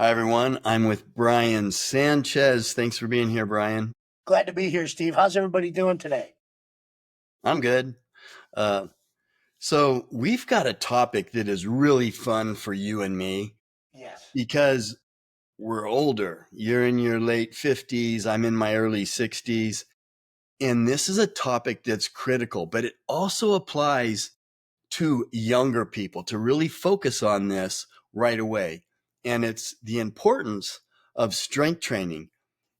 Hi, everyone. I'm with Brian Sanchez. Thanks for being here, Brian. Glad to be here, Steve. How's everybody doing today? I'm good. Uh, so we've got a topic that is really fun for you and me Yes. because we're older. You're in your late 50s. I'm in my early 60s. And this is a topic that's critical, but it also applies to younger people to really focus on this right away. And it's the importance of strength training.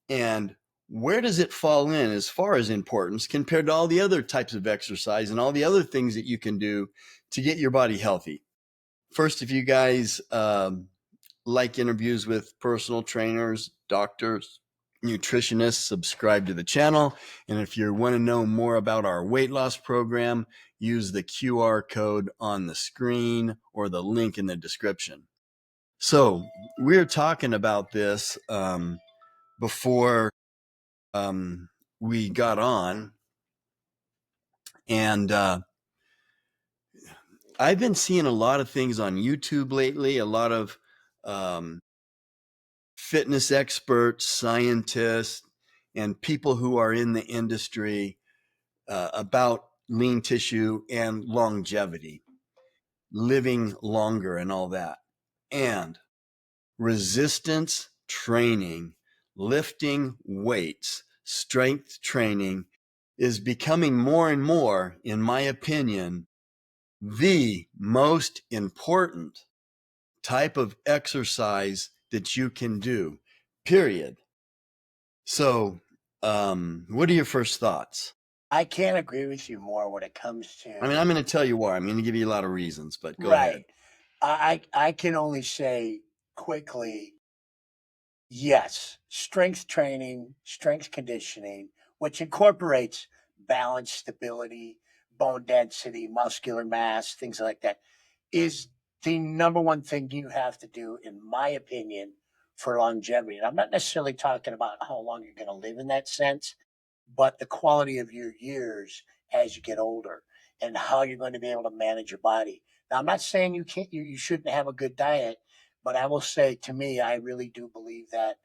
And where does it fall in as far as importance compared to all the other types of exercise and all the other things that you can do to get your body healthy? First, if you guys like interviews with personal trainers, doctors, nutritionists, subscribe to the channel. And if you want to know more about our weight loss program, use the QR code on the screen or the link in the description. So we're talking about this before we got on, and I've been seeing a lot of things on YouTube lately, a lot of um, fitness experts, scientists, and people who are in the industry about lean tissue and longevity, living longer and all that. And resistance training, lifting weights, strength training is becoming more and more, in my opinion, the most important type of exercise that you can do, period. So, what are your first thoughts? I can't agree with you more when it comes I mean, to I'm going to tell you why. I'm going to give you a lot of reasons, but go ahead. right. I can only say quickly, yes, strength training, strength conditioning, which incorporates balance, stability, bone density, muscular mass, things like that, is the number one thing you have to do, in my opinion, for longevity. And I'm not necessarily talking about how long you're going to live in that sense, but the quality of your years as you get older and how you're going to be able to manage your body. Now, I'm not saying you shouldn't have a good diet, but I will say, to me, I really do believe that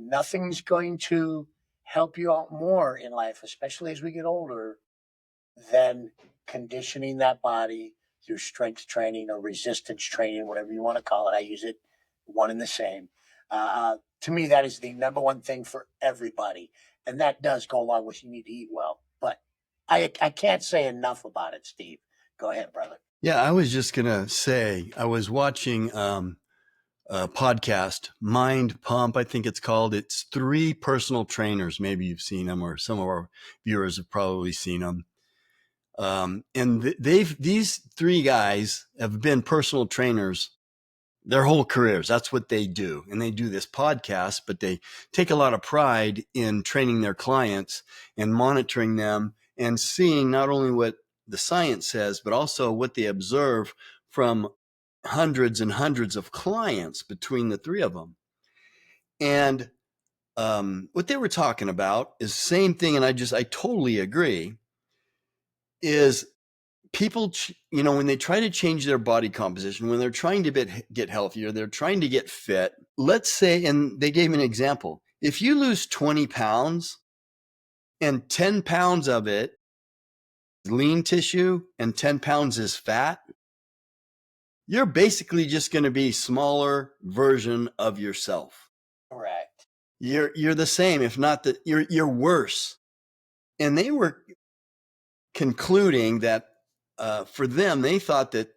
nothing's going to help you out more in life, especially as we get older, than conditioning that body through strength training or resistance training, whatever you want to call it. I use it one and the same. To me, that is the number one thing for everybody. And that does go along with you need to eat well. But I can't say enough about it, Steve. Go ahead, brother. Yeah, I was just going to say, I was watching a podcast, Mind Pump, I think it's called. It's three personal trainers. Maybe you've seen them, or some of our viewers have probably seen them. And these three guys have been personal trainers their whole careers. That's what they do. And they do this podcast, but they take a lot of pride in training their clients and monitoring them and seeing not only what the science says, but also what they observe from hundreds and hundreds of clients between the three of them. And what they were talking about is the same thing. And I totally agree, is people, when they try to change their body composition, when they're trying to get healthier, they're trying to get fit. Let's say, and they gave an example, if you lose 20 pounds and 10 pounds of it is lean tissue and 10 pounds is fat, you're basically just going to be a smaller version of yourself. Correct. You're the same, if not that, you're worse. And they were concluding that for them, they thought that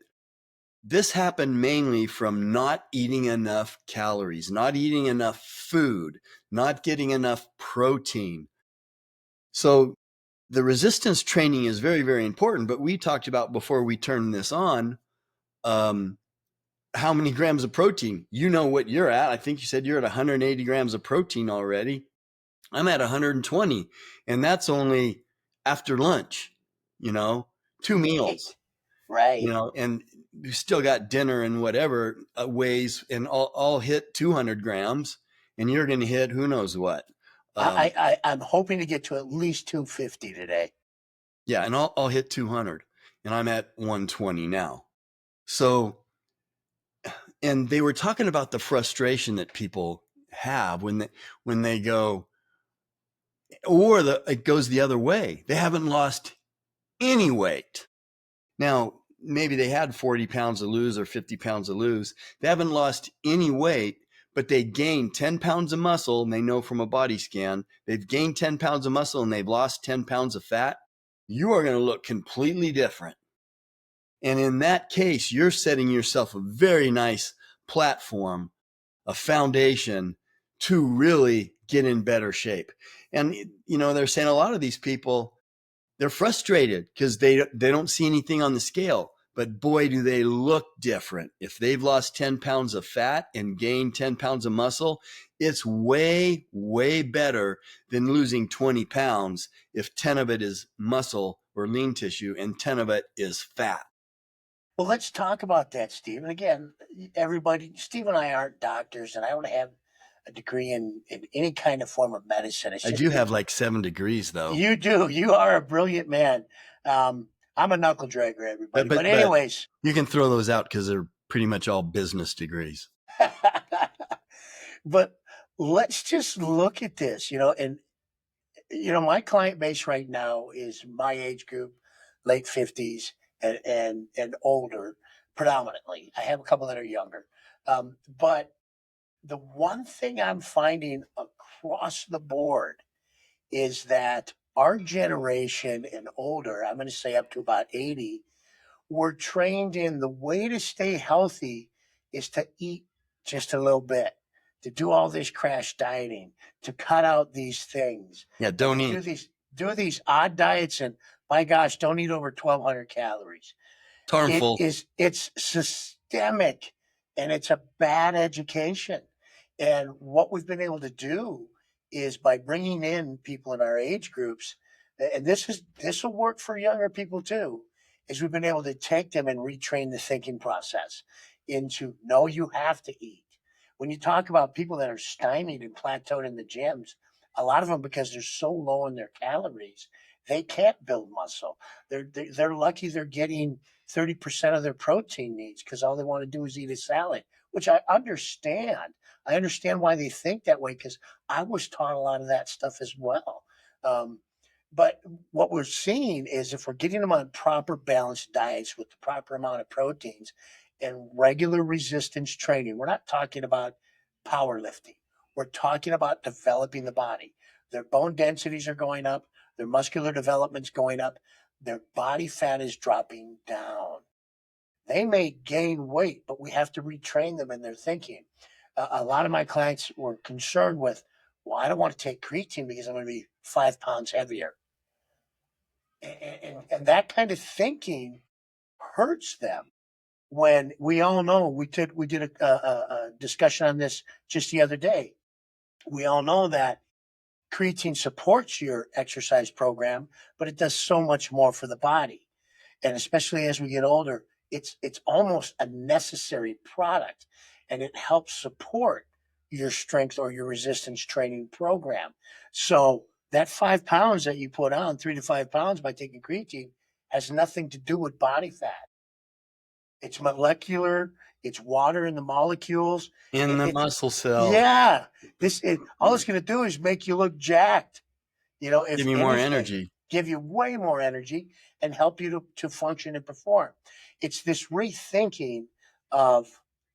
this happened mainly from not eating enough calories, not eating enough food, not getting enough protein. So the resistance training is very, very important. But we talked about, before we turned this on, how many grams of protein. You know what you're at. I think you said you're at 180 grams of protein already. I'm at 120, and that's only after lunch, 2 meals. Right. And you still got dinner and whatever weighs, and all hit 200 grams, and you're going to hit who knows what. I'm hoping to get to at least 250 today. Yeah, and I'll hit 200, and I'm at 120 now. So and they were talking about the frustration that people have when they go, or it goes the other way. They haven't lost any weight. Now, maybe they had 40 pounds to lose or 50 pounds to lose. They haven't lost any weight, but they gained 10 pounds of muscle, and they know from a body scan they've gained 10 pounds of muscle and they've lost 10 pounds of fat. You are going to look completely different. And in that case, you're setting yourself a very nice platform, a foundation to really get in better shape. And, they're saying a lot of these people, they're frustrated because they don't see anything on the scale. But boy, do they look different. If they've lost 10 pounds of fat and gained 10 pounds of muscle, it's way, way better than losing 20 pounds if 10 of it is muscle or lean tissue and 10 of it is fat. Well, let's talk about that, Steve. And again, everybody, Steve and I aren't doctors, and I don't have a degree in any kind of form of medicine. It's I just do have like 7 degrees though. you do. You are a brilliant man. I'm a knuckle dragger, everybody. But But anyways, you can throw those out because they're pretty much all business degrees. but let's just look at this, and my client base right now is my age group, late 50s and older, predominantly. I have a couple that are younger. But the one thing I'm finding across the board is that our generation and older, I'm going to say up to about 80, we're trained in the way to stay healthy is to eat just a little bit, to do all this crash dieting, to cut out these things. Yeah, and don't to eat. do these odd diets, and my gosh, don't eat over 1,200 calories. It's harmful. It's systemic, and it's a bad education. And what we've been able to do is by bringing in people in our age groups, and this will work for younger people too, is we've been able to take them and retrain the thinking process into no, you have to eat. When you talk about people that are stymied and plateaued in the gyms, a lot of them, because they're so low in their calories, they can't build muscle. They're lucky they're getting 30% of their protein needs because all they want to do is eat a salad, which I understand. I understand why they think that way because I was taught a lot of that stuff as well. Um, but what we're seeing is if we're getting them on proper balanced diets with the proper amount of proteins and regular resistance training, we're not talking about powerlifting. We're talking about developing the body. Their bone densities are going up, their muscular development's going up, their body fat is dropping down. They may gain weight, but we have to retrain them in their thinking. A lot of my clients were concerned with, well, I don't want to take creatine because I'm going to be 5 pounds heavier. And that kind of thinking hurts them when we all know we did a discussion on this just the other day. We all know that creatine supports your exercise program, but it does so much more for the body. And especially as we get older, it's almost a necessary product, and it helps support your strength or your resistance training program. So that 5 pounds that you put on, 3 to 5 pounds by taking creatine, has nothing to do with body fat. It's molecular. It's water in the molecules. In the It's muscle cells. yeah. All it's going to do is make you look jacked. Give If me more anything, energy. give you way more energy and help you to function and perform. It's this rethinking of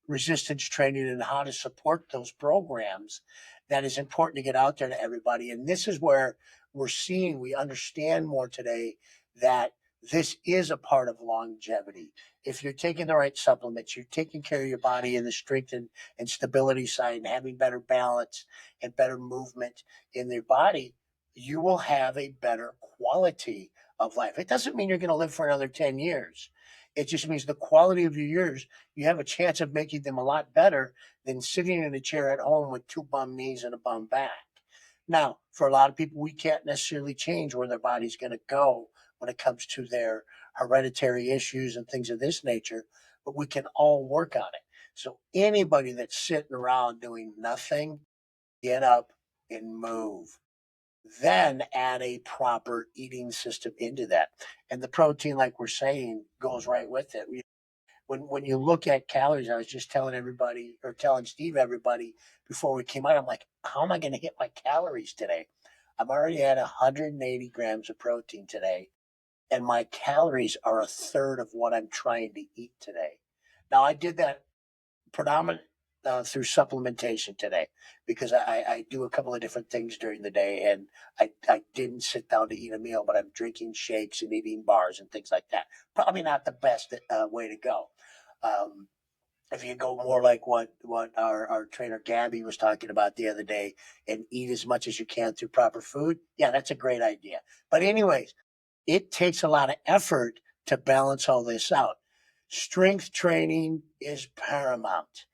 resistance training and how to support those programs that is important to get out there to everybody. And this is where we understand more today that this is a part of longevity. If you're taking the right supplements, you're taking care of your body in the strength and stability side and having better balance and better movement in their body, you will have a better quality of life. It doesn't mean you're going to live for another 10 years. It just means the quality of your years, you have a chance of making them a lot better than sitting in a chair at home with 2 bum knees and a bum back. Now, for a lot of people, we can't necessarily change where their body's going to go when it comes to their hereditary issues and things of this nature, but we can all work on it. So anybody that's sitting around doing nothing, get up and move. Then add a proper eating system into that. And the protein, like we're saying, goes right with it. when you look at calories, I was just telling everybody, or telling Steve everybody before we came out, I'm like, how am I going to hit my calories today? I'm already at 180 grams of protein today, and my calories are a third of what I'm trying to eat today. Now, I did that predominant through supplementation today, because I do a couple of different things during the day, and I didn't sit down to eat a meal, but I'm drinking shakes and eating bars and things like that. Probably not the best way to go. Um, if you go more like what our trainer Gabby was talking about the other day, and eat as much as you can through proper food, yeah, that's a great idea. But anyways, it takes a lot of effort to balance all this out. Strength training is paramount.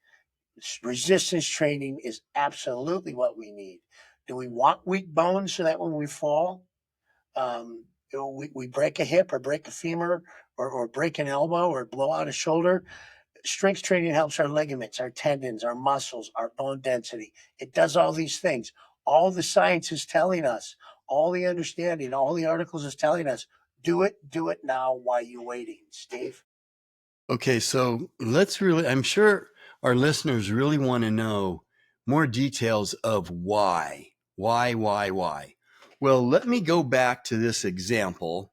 Resistance training is absolutely what we need. Do we want weak bones so that when we fall, we break a hip or break a femur, or break an elbow or blow out a shoulder? Strength training helps our ligaments, our tendons, our muscles, our bone density. It does all these things. All the science is telling us, all the understanding, all the articles is telling us, do it now while you're waiting. Steve? Okay, so let's really, I'm sure our listeners really want to know more details of why. Why? Well, let me go back to this example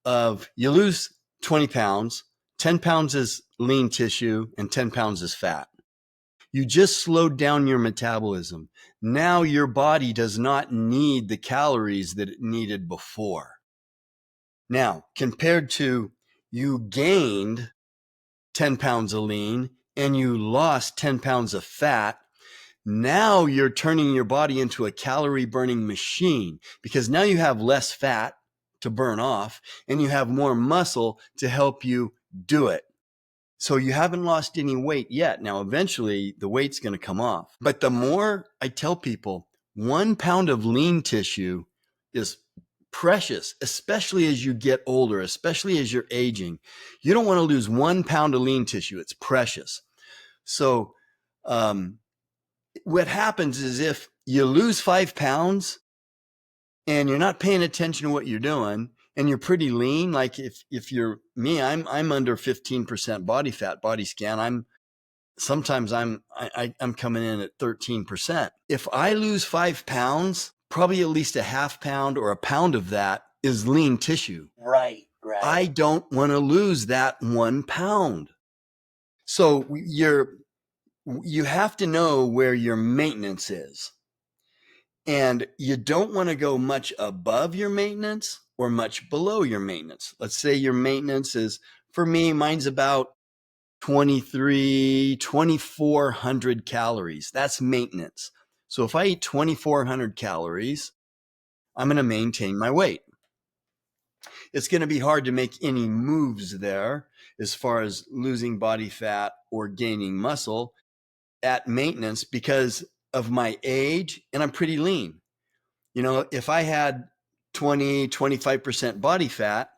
of you lose 20 pounds, 10 pounds is lean tissue, and 10 pounds is fat. You just slowed down your metabolism. Now your body does not need the calories that it needed before. Now, compared to you gained 10 pounds of lean and you lost 10 pounds of fat, now you're turning your body into a calorie burning machine, because now you have less fat to burn off and you have more muscle to help you do it. So you haven't lost any weight yet. Now, eventually the weight's going to come off. But the more I tell people, 1 pound of lean tissue is precious, especially as you get older, especially as you're aging. You don't want to lose 1 pound of lean tissue. It's precious. So, what happens is if you lose 5 pounds and you're not paying attention to what you're doing and you're pretty lean, like if you're me, I'm under 15% body fat, body scan. I'm coming in at 13%. If I lose 5 pounds, probably at least a half pound or a pound of that is lean tissue. Right. I don't want to lose that 1 pound. So you have to know where your maintenance is. And you don't want to go much above your maintenance or much below your maintenance. Let's say your maintenance is, for me, mine's about 2,400 calories. That's maintenance. So if I eat 2,400 calories, I'm going to maintain my weight. It's going to be hard to make any moves there as far as losing body fat or gaining muscle at maintenance because of my age, and I'm pretty lean. You know, if I had 25% body fat,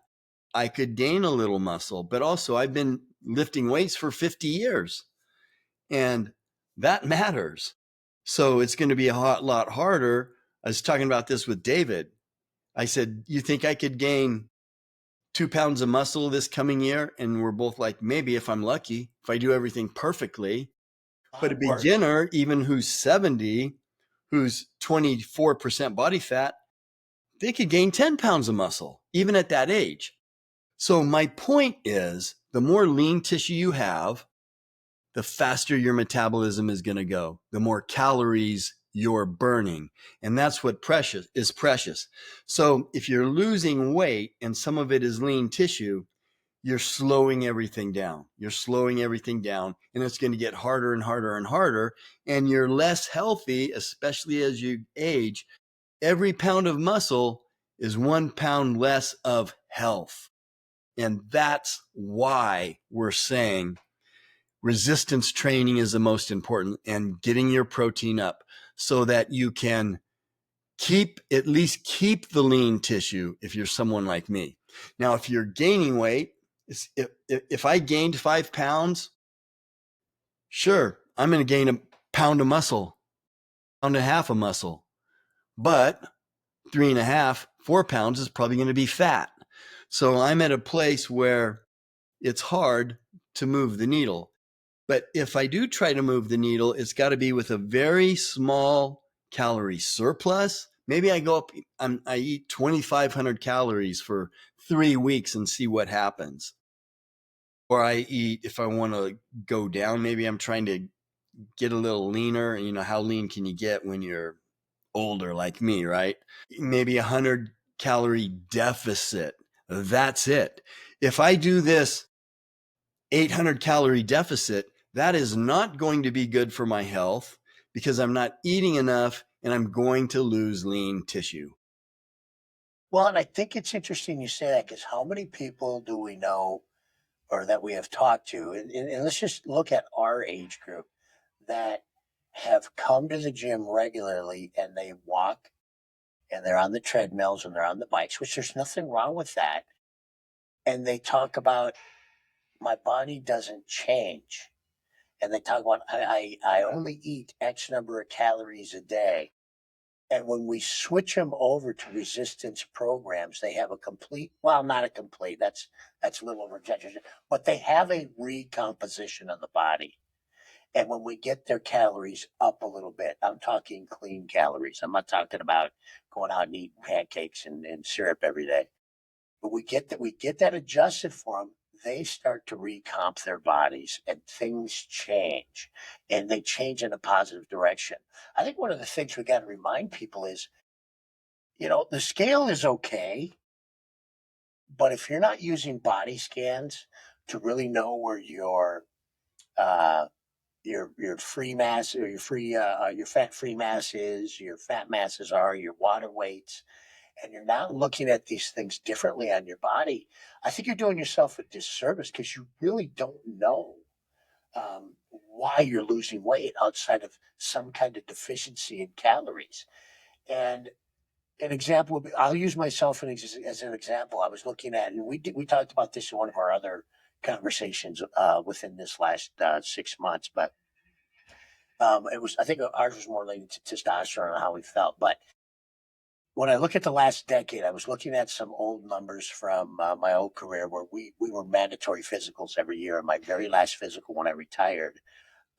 I could gain a little muscle, but also I've been lifting weights for 50 years and that matters. So it's going to be a lot harder. I was talking about this with David. I said, you think I could gain 2 pounds of muscle this coming year? And we're both like, maybe if I'm lucky, if I do everything perfectly. But a beginner, even who's 70, who's 24% body fat, they could gain 10 pounds of muscle, even at that age. So my point is, the more lean tissue you have, the faster your metabolism is going to go, the more calories you're burning. And that's what is precious. So if you're losing weight and some of it is lean tissue, you're slowing everything down. You're slowing everything down, and it's going to get harder and harder and harder. And you're less healthy, especially as you age. Every pound of muscle is 1 pound less of health. And that's why we're saying resistance training is the most important, and getting your protein up so that you can at least keep the lean tissue if you're someone like me. Now, if you're gaining weight, if I gained 5 pounds, sure, I'm going to gain a pound of muscle, pound and a half of muscle, but 3.5, 4 pounds is probably going to be fat. So I'm at a place where it's hard to move the needle. But if I do try to move the needle, it's got to be with a very small calorie surplus. Maybe I go up, I eat 2,500 calories for 3 weeks and see what happens. Or I eat, if I want to go down, maybe I'm trying to get a little leaner. You know, how lean can you get when you're older like me, right? Maybe 100 calorie deficit. That's it. If I do this 800 calorie deficit, that is not going to be good for my health because I'm not eating enough and I'm going to lose lean tissue. Well, and I think it's interesting you say that because how many people do we know or that we have talked to, and let's just look at our age group that have come to the gym regularly and they walk and they're on the treadmills and they're on the bikes, which there's nothing wrong with that. And they talk about my body doesn't change. And they talk about I only eat X number of calories a day. And when we switch them over to resistance programs, they have a complete, well, not a complete, that's a little rejection, but they have a recomposition of the body. And when we get their calories up a little bit, I'm talking clean calories. I'm not talking about going out and eating pancakes and syrup every day. But we get that adjusted for them. They start to recomp their bodies and things change and they change in a positive direction. I think one of the things we got to remind people is, the scale is okay, but if you're not using body scans to really know where uh, your free mass or your fat free mass is, your fat masses are, your water weights, and you're not looking at these things differently on your body, I think you're doing yourself a disservice because you really don't know why you're losing weight outside of some kind of deficiency in calories. And an example would be, I'll use myself as an example. I was looking at, and we talked about this in one of our other conversations within this last 6 months, but I think ours was more related to testosterone and how we felt. But when I look at the last decade, I was looking at some old numbers from my old career where we were mandatory physicals every year. And my very last physical when I retired,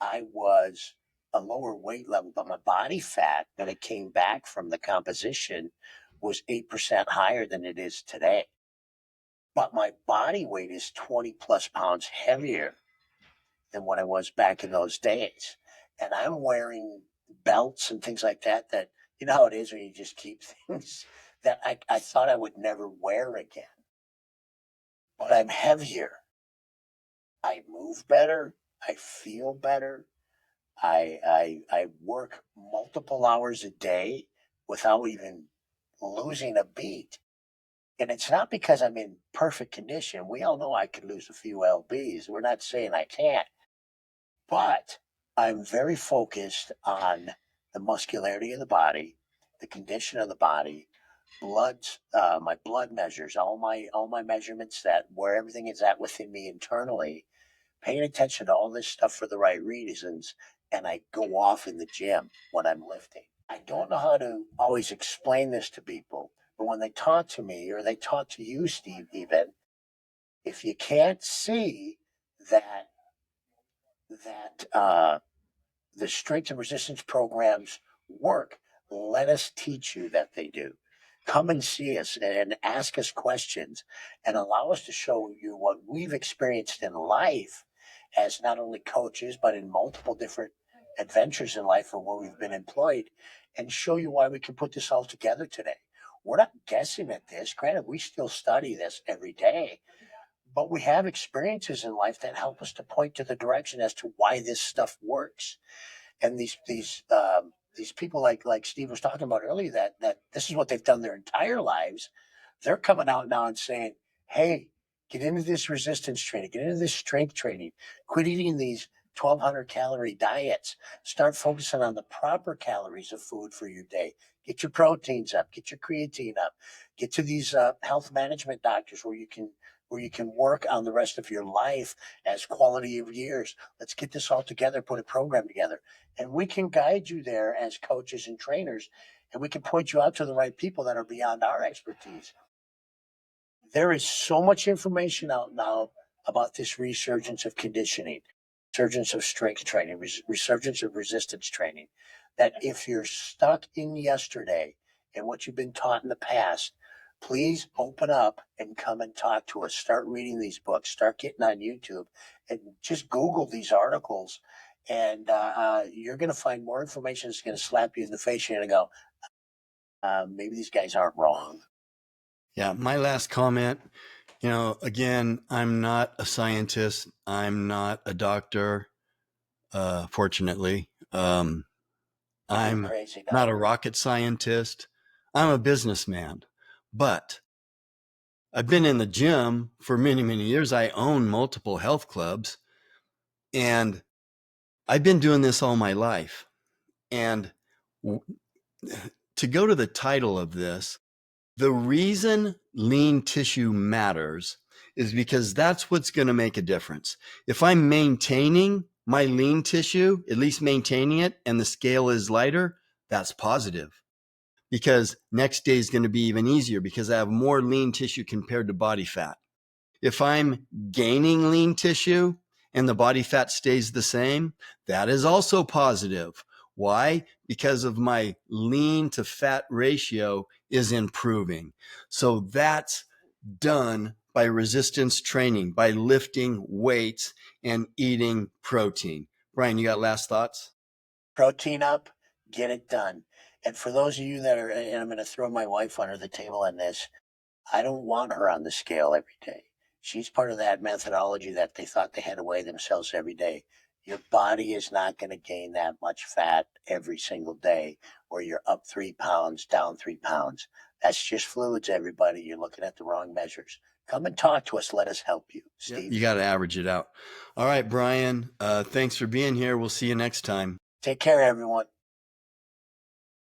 I was a lower weight level, but my body fat that it came back from the composition was 8% higher than it is today. But my body weight is 20 plus pounds heavier than what I was back in those days. And I'm wearing belts and things like that, that, you know how it is when you just keep things that I thought I would never wear again. But I'm heavier. I move better. I feel better. I work multiple hours a day without even losing a beat. And it's not because I'm in perfect condition. We all know I could lose a few lbs. We're not saying I can't. But I'm very focused on the muscularity of the body, the condition of the body, my blood measures, all my measurements, that where everything is at within me internally, paying attention to all this stuff for the right reasons, and I go off in the gym when I'm lifting. I don't know how to always explain this to people, but when they talk to me or they talk to you, Steve, even if you can't see that that the strength and resistance programs work, let us teach you that they do. Come and see us and ask us questions and allow us to show you what we've experienced in life as not only coaches, but in multiple different adventures in life or where we've been employed, and show you why we can put this all together today. We're not guessing at this. Granted, we still study this every day, but we have experiences in life that help us to point to the direction as to why this stuff works. And these people like Steve was talking about earlier, that this is what they've done their entire lives. They're coming out now and saying, "Hey, get into this resistance training, get into this strength training, quit eating these 1,200 calorie diets, start focusing on the proper calories of food for your day. Get your proteins up, get your creatine up, get to these health management doctors where you can work on the rest of your life as quality of years. Let's get this all together, put a program together, and we can guide you there as coaches and trainers, and we can point you out to the right people that are beyond our expertise." There is so much information out now about this resurgence of conditioning, resurgence of strength training, resurgence of resistance training, that if you're stuck in yesterday and what you've been taught in the past, please open up and come and talk to us. Start reading these books, start getting on YouTube, and just Google these articles. And you're going to find more information that's going to slap you in the face. You're going to go, maybe these guys aren't wrong. Yeah, my last comment, again, I'm not a scientist. I'm not a doctor, fortunately. I'm Crazy now. not a rocket scientist. I'm a businessman. But I've been in the gym for many, many years. I own multiple health clubs, and I've been doing this all my life. And to go to the title of this, the reason lean tissue matters is because that's what's going to make a difference. If I'm maintaining my lean tissue, at least maintaining it, and the scale is lighter, that's positive, because next day is going to be even easier because I have more lean tissue compared to body fat. If I'm gaining lean tissue and the body fat stays the same, that is also positive. Why? Because of my lean to fat ratio is improving. So that's done by resistance training, by lifting weights and eating protein. Brian, you got last thoughts? Protein up, get it done. And for those of you that are, and I'm going to throw my wife under the table on this, I don't want her on the scale every day. She's part of that methodology that they thought they had to weigh themselves every day. Your body is not going to gain that much fat every single day where you're up 3 pounds, down 3 pounds. That's just fluids, everybody. You're looking at the wrong measures. Come and talk to us. Let us help you, Steve. You got to average it out. All right, Brian, thanks for being here. We'll see you next time. Take care, everyone.